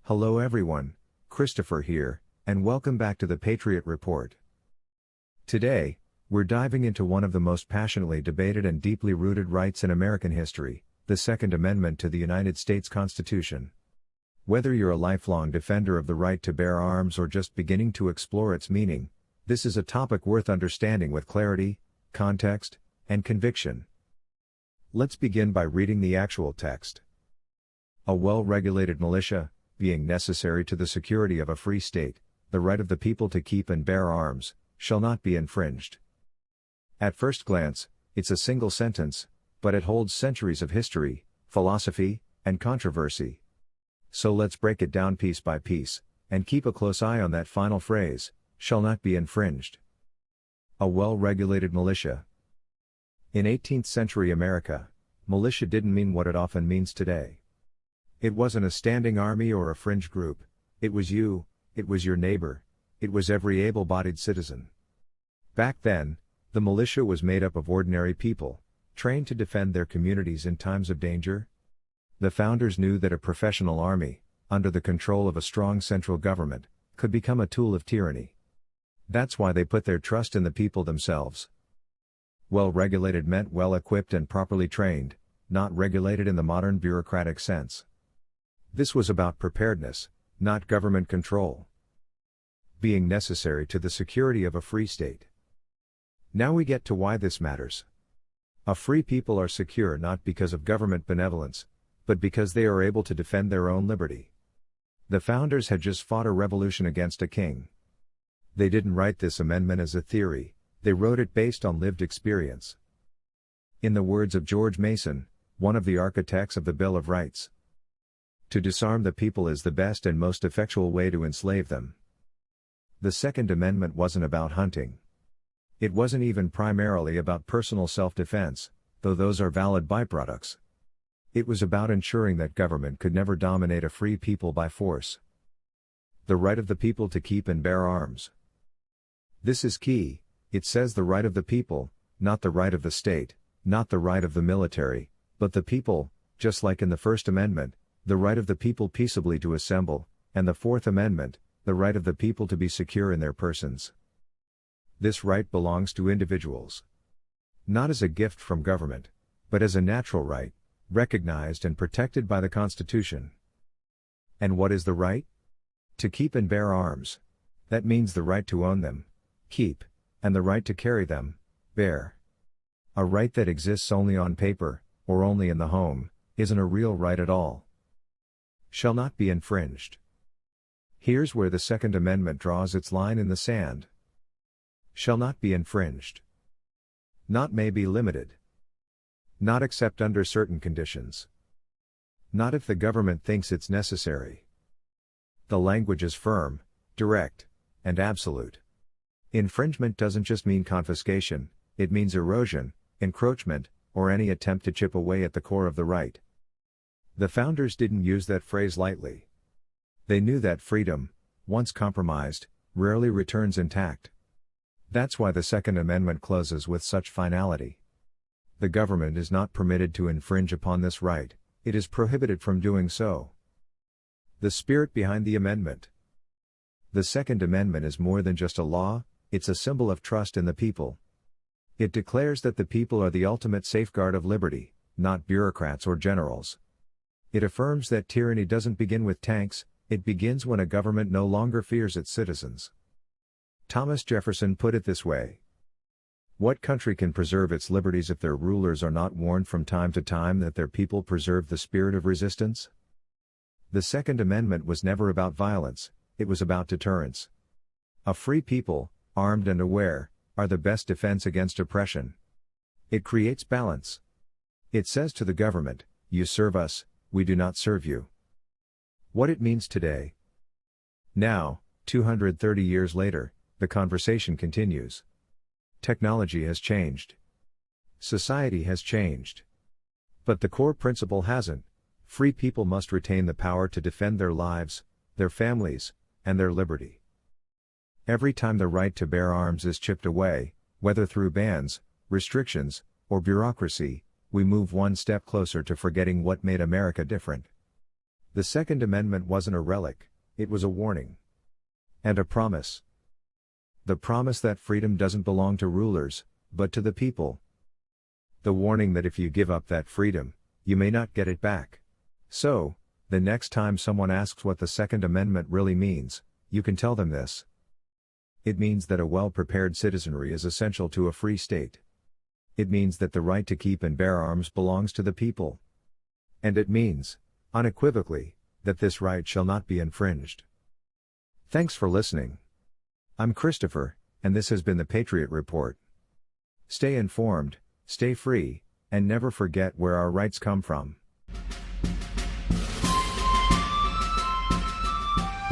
Hello everyone, Christopher here, and welcome back to the Patriot Report. Today, we're diving into one of the most passionately debated and deeply rooted rights in American history, the Second Amendment to the United States Constitution. Whether you're a lifelong defender of the right to bear arms or just beginning to explore its meaning, this is a topic worth understanding with clarity, context, and conviction. Let's begin by reading the actual text. A well-regulated militia, being necessary to the security of a free state, the right of the people to keep and bear arms, shall not be infringed. At first glance, it's a single sentence, but it holds centuries of history, philosophy, and controversy. So let's break it down piece by piece, and keep a close eye on that final phrase, shall not be infringed. A well-regulated militia. In 18th century America, militia didn't mean what it often means today. It wasn't a standing army or a fringe group, it was you, it was your neighbor, it was every able-bodied citizen. Back then, the militia was made up of ordinary people, trained to defend their communities in times of danger. The founders knew that a professional army, under the control of a strong central government, could become a tool of tyranny. That's why they put their trust in the people themselves. Well-regulated meant well-equipped and properly trained, not regulated in the modern bureaucratic sense. This was about preparedness, not government control. Being necessary to the security of a free state. Now we get to why this matters. A free people are secure not because of government benevolence, but because they are able to defend their own liberty. The founders had just fought a revolution against a king. They didn't write this amendment as a theory, they wrote it based on lived experience. In the words of George Mason, one of the architects of the Bill of Rights, to disarm the people is the best and most effectual way to enslave them. The Second Amendment wasn't about hunting. It wasn't even primarily about personal self-defense, though those are valid byproducts. It was about ensuring that government could never dominate a free people by force. The right of the people to keep and bear arms. This is key, it says the right of the people, not the right of the state, not the right of the military, but the people, just like in the First Amendment, the right of the people peaceably to assemble, and the Fourth Amendment, the right of the people to be secure in their persons. This right belongs to individuals. Not as a gift from government, but as a natural right, recognized and protected by the Constitution. And what is the right? To keep and bear arms. That means the right to own them, keep, and the right to carry them, bear. A right that exists only on paper, or only in the home, isn't a real right at all. Shall not be infringed. Here's where the Second Amendment draws its line in the sand. Shall not be infringed. Not may be limited. Not except under certain conditions. Not if the government thinks it's necessary. The language is firm, direct, and absolute. Infringement doesn't just mean confiscation, it means erosion, encroachment, or any attempt to chip away at the core of the right. The founders didn't use that phrase lightly. They knew that freedom, once compromised, rarely returns intact. That's why the Second Amendment closes with such finality. The government is not permitted to infringe upon this right, it is prohibited from doing so. The spirit behind the amendment. The Second Amendment is more than just a law, it's a symbol of trust in the people. It declares that the people are the ultimate safeguard of liberty, not bureaucrats or generals. It affirms that tyranny doesn't begin with tanks, it begins when a government no longer fears its citizens. Thomas Jefferson put it this way. What country can preserve its liberties if their rulers are not warned from time to time that their people preserve the spirit of resistance? The Second Amendment was never about violence, it was about deterrence. A free people, armed and aware, are the best defense against oppression. It creates balance. It says to the government, you serve us, we do not serve you. What it means today. Now, 230 years later, the conversation continues. Technology has changed. Society has changed. But the core principle hasn't. Free people must retain the power to defend their lives, their families, and their liberty. Every time the right to bear arms is chipped away, whether through bans, restrictions, or bureaucracy, we move one step closer to forgetting what made America different. The Second Amendment wasn't a relic, it was a warning. And a promise. The promise that freedom doesn't belong to rulers, but to the people. The warning that if you give up that freedom, you may not get it back. So, the next time someone asks what the Second Amendment really means, you can tell them this. It means that a well-prepared citizenry is essential to a free state. It means that the right to keep and bear arms belongs to the people. And it means, unequivocally, that this right shall not be infringed. Thanks for listening. I'm Christopher, and this has been the Patriot Report. Stay informed, stay free, and never forget where our rights come from.